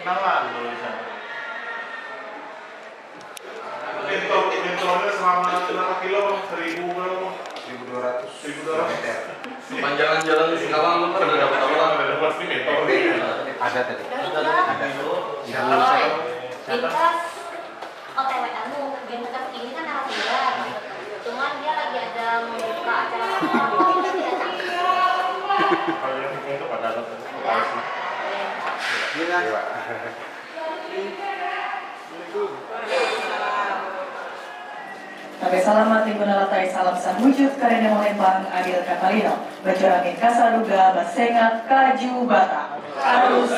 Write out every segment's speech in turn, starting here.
Kenalan kalau di sana. Mentornya selama berapa kilo? 1.000 berapa? 1.200 meter. Panjangan jalan Singkawang itu ada dapat apa? Ada pasti mentor. Ada tadi. Ada. Lintas OTW anu Gendekas ini kan alhamdulillah. Cuman dia lagi ada membuka acara Kalau yang itu pada datang. Tapi selamat Tribunalatai salam samujud karena melempang Adil Katalino berjurangin kasaduga basengat kaju bata arus.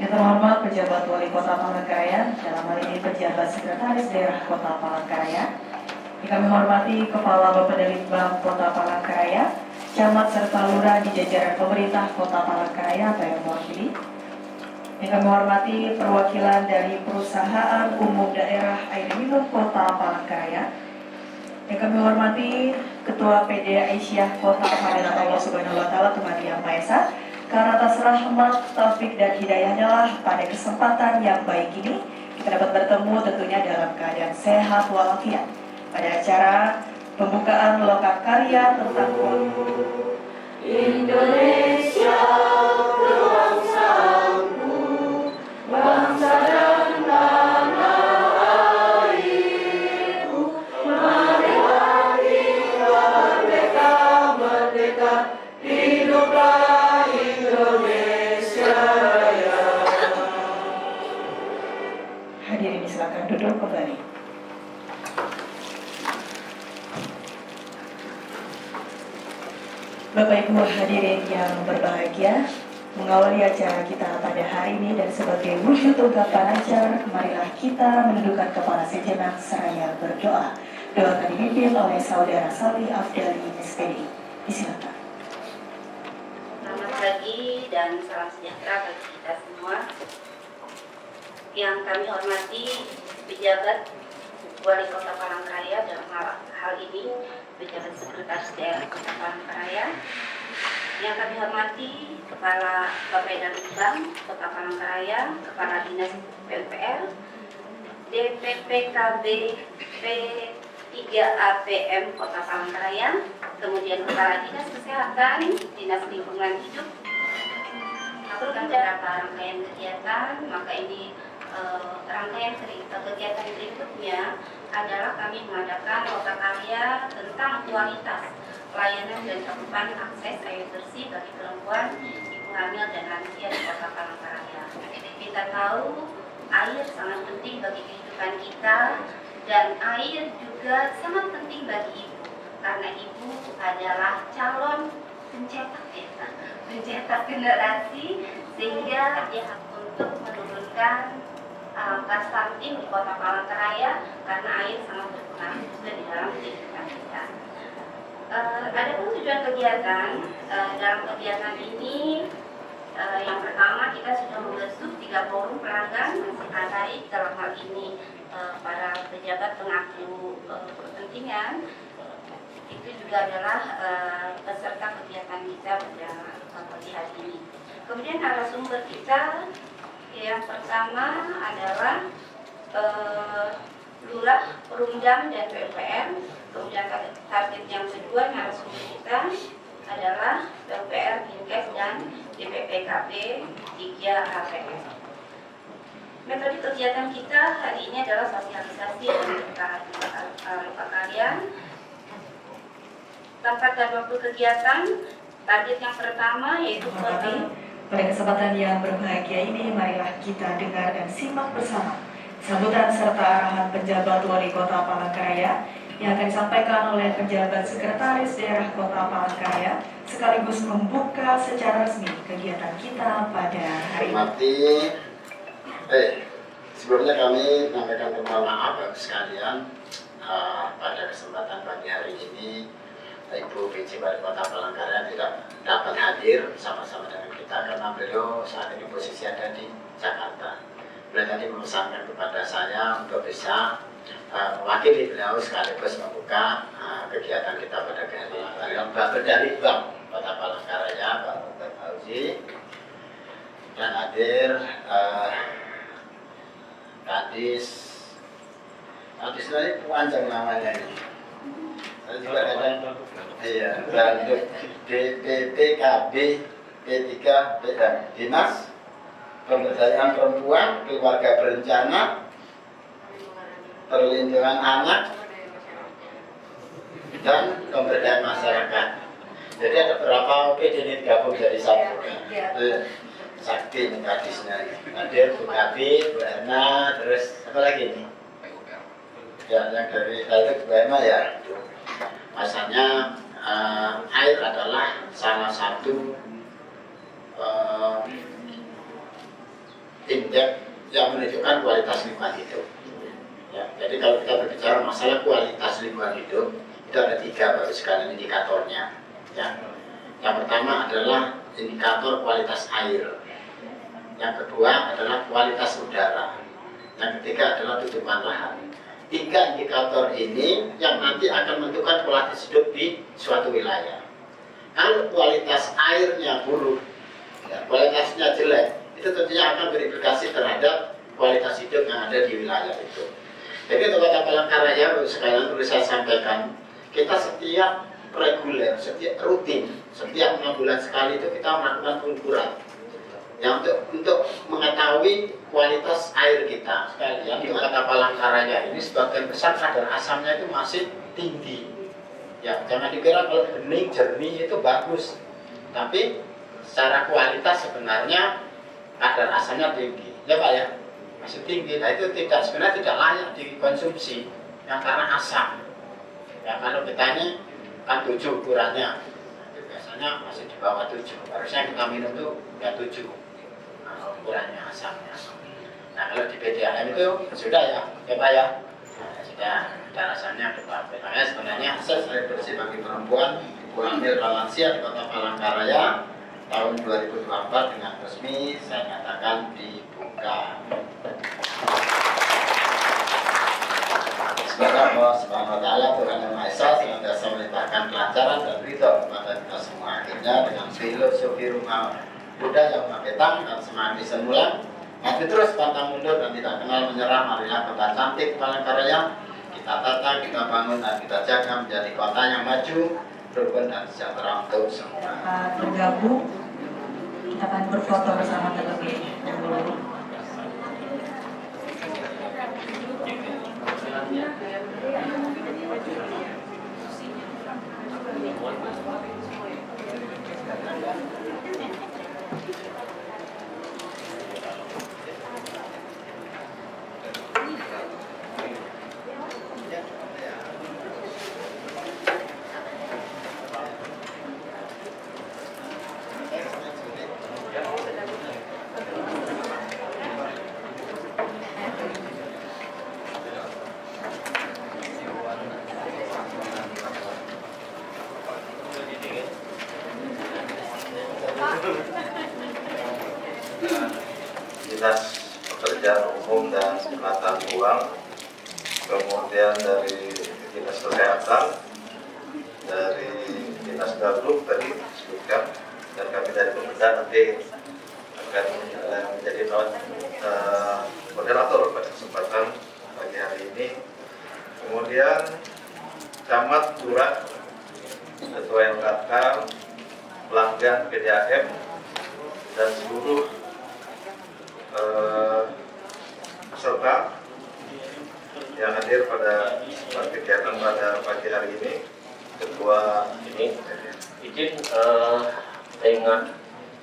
Yang terhormat pejabat wali kota Palangkaraya, dalam hal ini pejabat sekretaris daerah kota Palangkaraya. Yang kami hormati Kepala Bapedalitbang Kota Palangkaraya, camat serta lurah di jajaran pemerintah kota Palangkaraya atau yang mewakili. Yang kami hormati perwakilan dari Perusahaan Umum Daerah Air Minum Kota Palangkaraya. Yang kami hormati Ketua PD Aisyah Kota Kehadiran Allah Subhanahu wa Ta'ala Tuhan Yang Maha Esa. Karena atas rahmat, taufik dan hidayahnya lah pada kesempatan yang baik ini kita dapat bertemu tentunya dalam keadaan sehat walafiat pada acara pembukaan loka karya tentang Indonesia bangsaku, bangsa dan tanah airku, marilah kita merdeka, hiduplah Indonesia Raya. Hadirin silakan duduk kembali. Bapak Ibu hadirin yang berbahagia, mengawali acara kita pada hari ini dan sebagai wujud ungkapan ajar, marilah kita menundukkan kepala sejenak seraya berdoa. Doa akan dipimpin oleh Saudara Salih Afdali SPD. Disilakan. Selamat pagi dan salam sejahtera bagi kita semua. Yang kami hormati pejabat Wali Kota Palangkaraya dalam hal ini pejabat sekretaris daerah Kota Palangkaraya. Yang kami hormati Kepala Bapedalitbang Kota Palangkaraya, Kepala Dinas PUPR, DPPKB P3APM Kota Palangkaraya, kemudian Kepala Dinas Kesehatan, Dinas Lingkungan Hidup. Lakukan beberapa rangkaian kegiatan, maka ini rangkaian kegiatan berikutnya adalah kami mengadakan loka karya tentang kualitas pelayanan dan cakupan akses air bersih bagi perempuan, ibu hamil dan lansia di Kota Palangkaraya. Kita tahu air sangat penting bagi kehidupan kita dan air juga sangat penting bagi ibu karena ibu adalah calon pencetak pencetak generasi sehingga dia untuk menurunkan angka stunting di Kota Palangkaraya karena air sangat berpengaruh juga di dalam kehidupan kita. Ada pun tujuan kegiatan dalam kegiatan ini yang pertama kita sudah membentuk 3 forum pelanggan masih terkait dalam hal ini para pejabat pengaku kepentingan itu juga adalah peserta kegiatan kita pada pagi hari ini. Kemudian narasumber kita yang pertama adalah Lurah, Perumdam dan PUPR. Kemudian target yang kedua narasumber kita adalah PUPR, Dinkes dan DPPKB 3APM. Metode kegiatan kita hari ini adalah sosialisasi dan loka karya. Tempat dan waktu kegiatan, target yang pertama yaitu Pada kesempatan yang berbahagia ini, marilah kita dengar dan simak bersama sambutan serta arahan pejabat Wali Kota Palangkaraya yang akan disampaikan oleh pejabat sekretaris daerah Kota Palangkaraya sekaligus membuka secara resmi kegiatan kita pada hari ini. Sebelumnya kami menyampaikan permohonan maaf bagi sekalian pada kesempatan pagi hari ini Ibu PJ Wali Kota Palangkaraya tidak dapat hadir bersama-sama dengan kita karena beliau saat ini posisi ada di Jakarta. Beliau tadi memesankan kepada saya untuk bisa mewakili beliau sekaligus membuka kegiatan kita pada hari ini. Pak Bendahara Kota Palangkaraya, Pak Dr. Fauzi, dan hadir Kadis ini panjang namanya ini. Saya juga kadang iya, dan DPPKB P3 Dinas Pemberdayaan Perempuan, Keluarga Berencana, Perlindungan Anak, dan Pemberdayaan Masyarakat. Jadi ada beberapa OPD ini digabung jadi satu. Sakti Kadisnya. Hadir Bu Kabi, Bu Erna, terus apa lagi nih? Ya, yang dari itu Bu Erna ya. Masanya air adalah salah satu indeks yang menunjukkan kualitas lingkungan hidup. Ya, jadi kalau kita berbicara masalah kualitas lingkungan hidup, itu ada 3 baru sekalian indikatornya. Ya. Yang pertama adalah indikator kualitas air. Yang kedua adalah kualitas udara. Yang ketiga adalah tutupan lahan. 3 indikator ini yang nanti akan menentukan kualitas hidup di suatu wilayah. Kalau kualitas airnya buruk, ya, kualitasnya jelek, itu tentunya akan berimplikasi terhadap kualitas hidup yang ada di wilayah itu. Jadi untuk Kota Palangkaraya, sekalian perlu saya sampaikan, kita setiap reguler, setiap rutin, setiap 6 bulan sekali itu kita melakukan pengukuran. Yang untuk mengetahui kualitas air kita sekalian di Kota Palangkaraya ini sebagian besar kadar asamnya itu masih tinggi. Ya, jangan dikira kalau bening jernih itu bagus, tapi secara kualitas sebenarnya kadar asamnya tinggi, ya Pak ya, masih tinggi. Nah itu sebenarnya tidak layak dikonsumsi, yang karena asam. Ya kalau kita ini kan 7 ukurannya, itu biasanya masih di bawah 7. Harusnya kita minum tuh ya 7 ukurannya asamnya. Nah kalau di PDAM itu sudah ya Pak ya, sudah ada asamnya ada apa. Makanya sebenarnya akses air bersih bagi perempuan ibu hamil dan lansia di Kota Palangkaraya tahun 2024 dengan resmi saya nyatakan dibuka. Semoga Allah Subhanahu wa Ta'ala Tuhan Yang Maha Esa senantiasa melimpahkan kelancaran dan ridho kepada kita semua. Akhirnya dengan filosofi rumah Buddha yang maketan dan semangat semula, maju terus pantang mundur dan tidak kenal menyerah. Marilah Kota cantik Palangkaraya kita tata, kita bangun dan kita jaga menjadi kota yang maju, rukun dan sejahtera untuk semua. Bergabung, kita akan berfoto bersama terlebih dahulu. Dinas Pekerjaan Umum dan Penataan Uang, kemudian dari Dinas Kesehatan, dari Dinas Dabluk tadi disebutkan, dan kami dari Pemerintah nanti akan menjadi moderator pada kesempatan pagi hari ini. Kemudian camat, lurah, ketua LKK, pelanggan PDAM, dan seluruh peserta yang hadir pada kegiatan pada pagi hari ini. Ketua ini izin ingat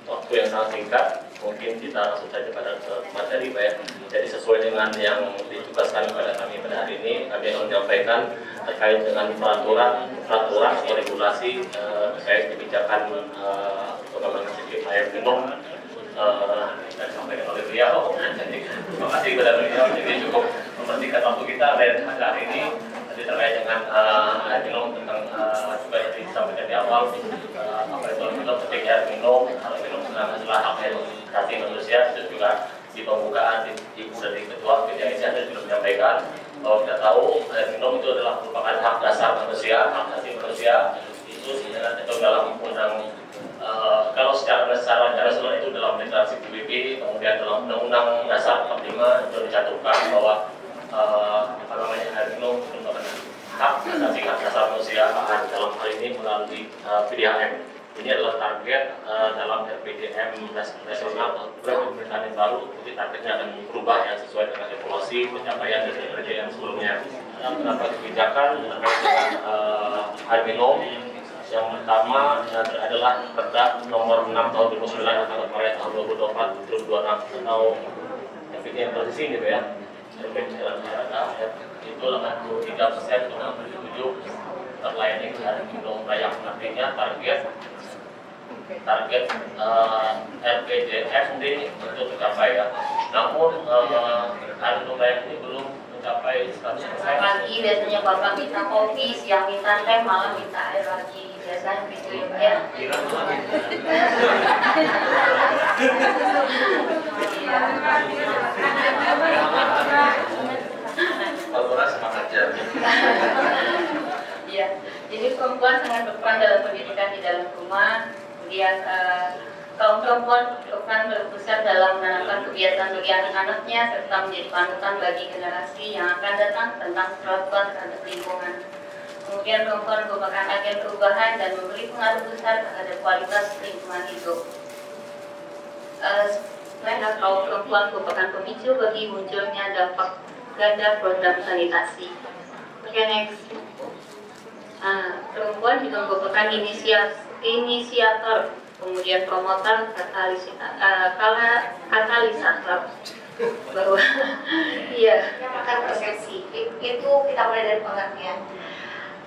waktu yang sangat singkat, mungkin kita langsung saja pada materi Pak ya. Jadi sesuai dengan yang ditugaskan kepada kami pada hari ini, kami akan menyampaikan terkait dengan peraturan atau regulasi terkait kebijakan pengembangan sistem air minum dan disampaikan oleh beliau. Terima kasih kepada beliau. Jadi cukup mempersingkat waktu kita pada hari ini. Tadi terkait dengan air minum tentang juga yang disampaikan di awal, apa itu air minum, pentingnya air minum adalah hak asasi manusia. Itu juga di pembukaan Ibu dari Ketua PDAM sudah menyampaikan Kalau kita tahu air minum itu adalah merupakan hak dasar manusia, hak asasi manusia. Itu dalam undang kalau secara nasional itu dalam deklarasi PBB, kemudian dalam Undang-Undang Dasar 45 itu dicantumkan bahwa air minum itu merupakan hak asasi hak dasar manusia. Dalam hal ini melalui PDAM. Ini adalah target dalam RPJM nasional pemerintahan yang baru. Jadi targetnya akan berubah yang sesuai dengan evaluasi pencapaian dari RPJM sebelumnya. Beberapa kebijakan terkait dengan air minum. Yang pertama adalah Perda Nomor 6 Tahun 2009 atau Maret tahun 2024 itu 26 atau yang transisi gitu ya. Itu 83% dengan 77 terlayani air minum layak. Artinya target RPJMD itu tercapai ya. Namun air minum layak ini belum mencapai 100%. Pagi biasanya bapak minta kopi, siang minta teh, malam minta air lagi. Biasanya gitu ya Pak ya. Iya, jadi perempuan sangat berperan dalam pendidikan di dalam rumah. Kemudian kaum perempuan berperan besar dalam menanamkan kebiasaan bagi anak-anaknya serta menjadi panutan bagi generasi yang akan datang tentang perlakuan terhadap lingkungan. Kemudian perempuan merupakan agen perubahan dan memberi pengaruh besar terhadap kualitas lingkungan hidup. Selain kaum perempuan merupakan pemicu bagi munculnya dampak ganda program sanitasi. Oke, next. Perempuan juga merupakan inisiator, kemudian promotor, katalisator bahwa iya yang akan persepsi itu kita mulai dari pengertian.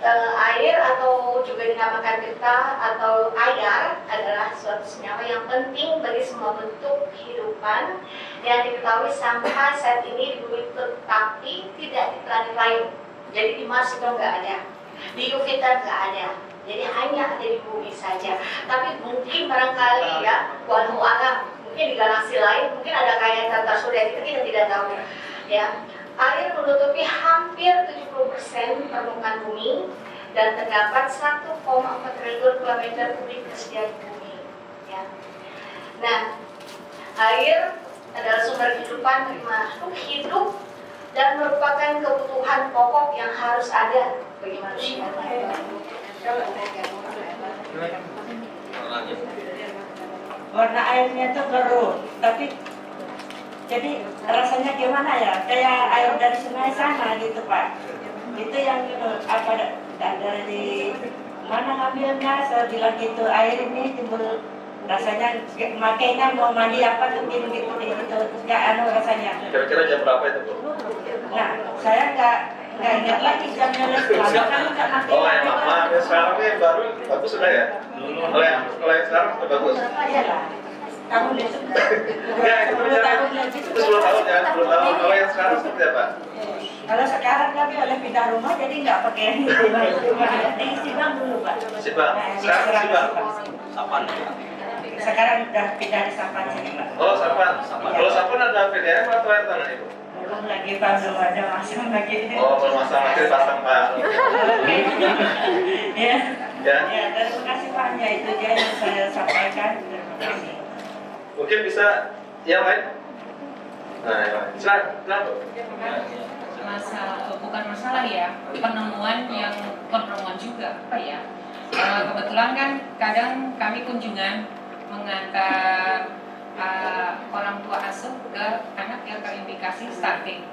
Air atau juga dinamakan getah atau air adalah suatu senyawa yang penting bagi semua bentuk kehidupan yang diketahui sampai saat ini di bumi, tetapi tidak di planet lain. Jadi di Mars itu nggak ada, di Jupiter nggak ada, jadi hanya ada di bumi saja. Tapi mungkin barangkali ya, walau alam, mungkin di galaksi lain mungkin ada kayak tata surya, kita tidak tahu ya. Air menutupi hampir 70% permukaan bumi dan terdapat 1,4 triliun kilometer kubik persediaan bumi. Ya. Nah, air adalah sumber kehidupan bagi makhluk hidup dan merupakan kebutuhan pokok yang harus ada bagi manusia. Warna airnya itu biru, tapi jadi rasanya gimana ya? Kayak air dari sungai sana gitu Pak. Itu yang dari mana ngambilnya? Saya bilang gitu, air ini timbul rasanya makanya mau mandi apa tuh gitu nggak rasanya. Kira-kira jam berapa itu Bu? Nah, saya nggak ingat lagi jamnya kan nggak mati. Oh yang lama, yang sekarang ini baru bagus sudah ya? Kalau yang sekarang sudah bagus. Tahun itu Ya, itu 10 tahun ya, 10 tahun. Kalau yang sekarang seperti apa? Kalau sekarang kami oleh pindah rumah jadi nggak pakai di Sibang dulu Pak. Sibang, sekarang Sibang. Sapan. Sekarang udah pindah di Sapan sini Pak. Oh Sapan. Kalau Sapan ada PDAM atau air tanah itu? Belum lagi Pak, belum ada masang lagi. Oh belum masang lagi pasang Pak. Ya. Ya. Ya, terima kasih Pak. Ya itu dia yang saya sampaikan. Terima kasih. Mungkin bisa yang lain? Nah, yang lain. Silakan. Bukan masalah ya, penemuan juga apa ya, kebetulan kan kadang kami kunjungan mengantar orang tua asuh ke anak yang terindikasi stunting.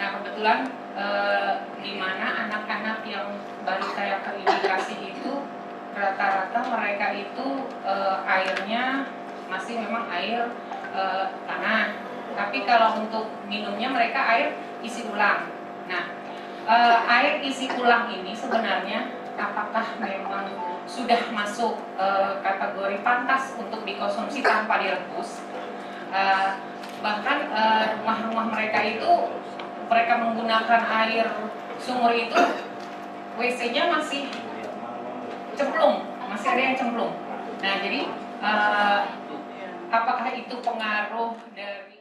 Nah kebetulan di mana anak-anak yang balita yang terindikasi itu rata-rata mereka itu airnya masih memang air tanah, tapi kalau untuk minumnya mereka air isi ulang. Nah, air isi ulang ini sebenarnya apakah memang sudah masuk kategori pantas untuk dikonsumsi tanpa direbus? Bahkan rumah-rumah mereka itu mereka menggunakan air sumur itu WC-nya masih cemplung, masih ada yang cemplung. Nah, jadi apakah itu pengaruh dari